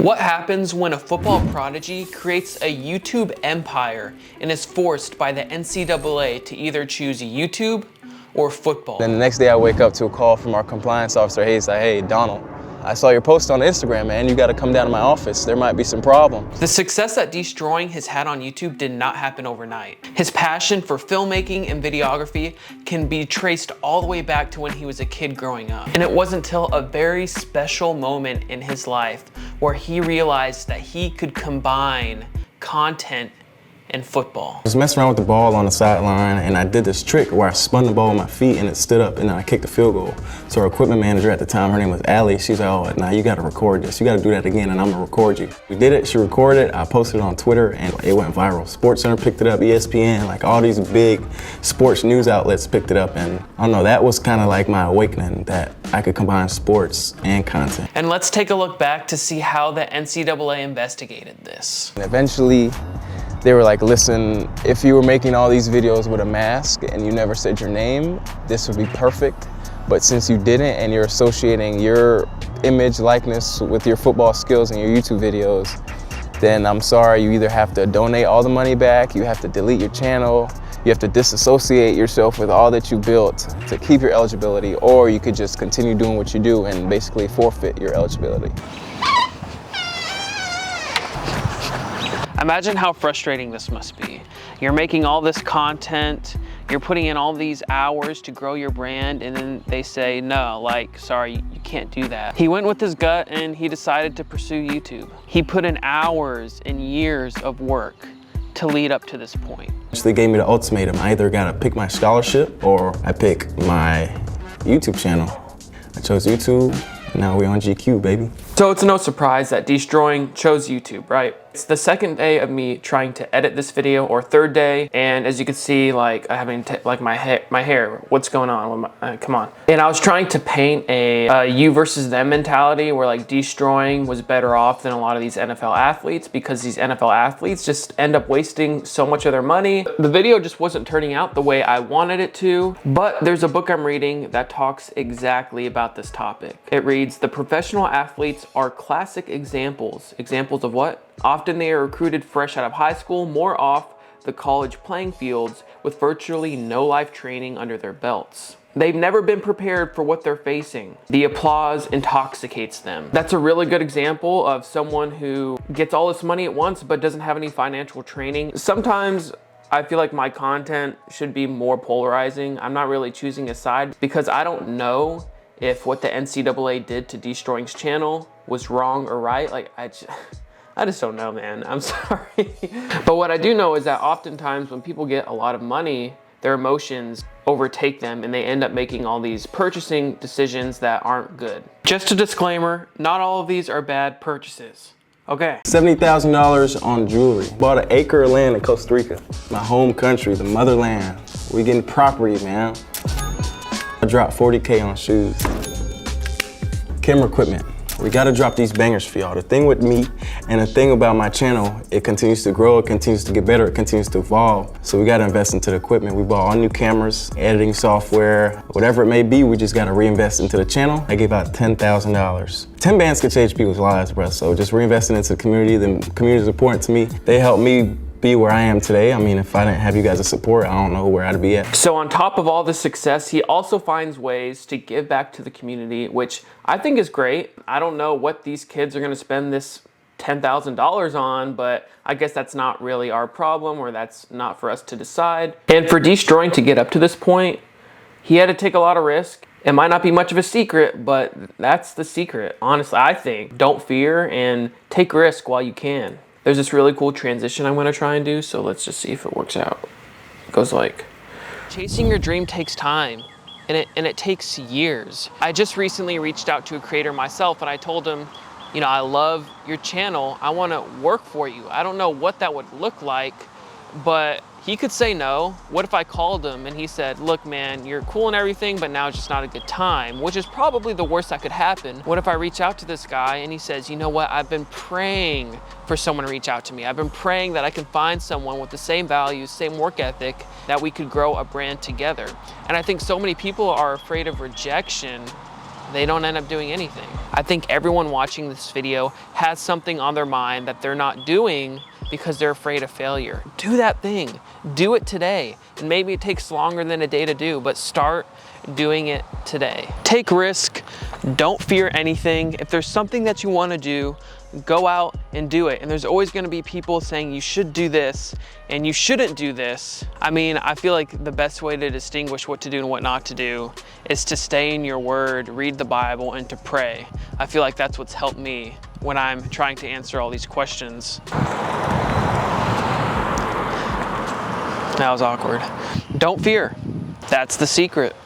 What happens when a football prodigy creates a YouTube empire and is forced by the NCAA to either choose YouTube or football? Then the next day I wake up to a call from our compliance officer. He's like, hey, Donald, I saw your post on Instagram, man. You got to come down to my office. There might be some problems. The success that DEESTROYING has had on YouTube did not happen overnight. His passion for filmmaking and videography can be traced all the way back to when he was a kid growing up. And it wasn't until a very special moment in his life where he realized that he could combine content and football. I was messing around with the ball on the sideline, and I did this trick where I spun the ball with my feet and it stood up, and then I kicked the field goal. So our equipment manager at the time, her name was Allie, she's like, oh, now you gotta record this. You gotta do that again, and I'm gonna record you. We did it, she recorded it, I posted it on Twitter, and it went viral. SportsCenter picked it up, ESPN, like all these big sports news outlets picked it up, and I don't know, that was kind of like my awakening that I could combine sports and content. And let's take a look back to see how the NCAA investigated this. And eventually, they were like, listen, if you were making all these videos with a mask and you never said your name, this would be perfect. But since you didn't and you're associating your image likeness with your football skills and your YouTube videos, then I'm sorry, you either have to donate all the money back, you have to delete your channel, you have to disassociate yourself with all that you built to keep your eligibility, or you could just continue doing what you do and basically forfeit your eligibility. Imagine how frustrating this must be. You're making all this content, you're putting in all these hours to grow your brand, and then they say, no, like, sorry, you can't do that. He went with his gut and he decided to pursue YouTube. He put in hours and years of work to lead up to this point. They gave me the ultimatum. I either gotta pick my scholarship or I pick my YouTube channel. I chose YouTube, and now we're on GQ, baby. So it's no surprise that DEESTROYING chose YouTube, right? It's the second day of me trying to edit this video, or third day, and as you can see, like I haven't like my hair. What's going on? With my, come on. And I was trying to paint a you versus them mentality, where like DEESTROYING was better off than a lot of these NFL athletes, because these NFL athletes just end up wasting so much of their money. The video just wasn't turning out the way I wanted it to, but there's a book I'm reading that talks exactly about this topic. It reads, "The professional athletes are classic examples." Examples of what? Often they are recruited fresh out of high school, more off the college playing fields with virtually no life training under their belts. They've never been prepared for what they're facing. The applause intoxicates them. That's a really good example of someone who gets all this money at once but doesn't have any financial training. Sometimes I feel like my content should be more polarizing. I'm not really choosing a side because I don't know if what the NCAA did to DEESTROYING's channel was wrong or right. Like, I just don't know, man. I'm sorry. But what I do know is that oftentimes when people get a lot of money, their emotions overtake them and they end up making all these purchasing decisions that aren't good. Just a disclaimer, not all of these are bad purchases. Okay. $70,000 on jewelry. Bought an acre of land in Costa Rica. My home country, the motherland. We getting property, man. I dropped 40K on shoes. Camera equipment. We gotta drop these bangers for y'all. The thing with me and the thing about my channel, it continues to grow, it continues to get better, it continues to evolve. So we gotta invest into the equipment. We bought all new cameras, editing software, whatever it may be, we just gotta reinvest into the channel. I gave out $10,000. 10 bands could change people's lives, bro. So just reinvesting into the community. The community is important to me. They helped me be where I am today. I mean, if I didn't have you guys' support, I don't know where I'd be at. So on top of all the success, he also finds ways to give back to the community, which I think is great. I don't know what these kids are gonna spend this $10,000 on, but I guess that's not really our problem, or that's not for us to decide. And for DEESTROYING to get up to this point, he had to take a lot of risk. It might not be much of a secret, but that's the secret. Honestly, I think don't fear and take risk while you can. There's this really cool transition I'm gonna try and do, so let's just see if it works out. It goes like, chasing your dream takes time, and it takes years. I just recently reached out to a creator myself, and I told him, you know, I love your channel, I wanna work for you. I don't know what that would look like, but he could say no. What if I called him and he said, look man, you're cool and everything, but now it's just not a good time, which is probably the worst that could happen. What if I reach out to this guy and he says, you know what, I've been praying for someone to reach out to me. I've been praying that I can find someone with the same values, same work ethic, that we could grow a brand together. And I think so many people are afraid of rejection they don't end up doing anything. I think everyone watching this video has something on their mind that they're not doing because they're afraid of failure. Do that thing, do it today. And maybe it takes longer than a day to do, but start doing it today. Take risk, don't fear anything. If there's something that you wanna do, go out and do it. And there's always gonna be people saying you should do this and you shouldn't do this. I mean, I feel like the best way to distinguish what to do and what not to do is to stay in your word, read the Bible, and to pray. I feel like that's what's helped me when I'm trying to answer all these questions. That was awkward. Don't fear. That's the secret.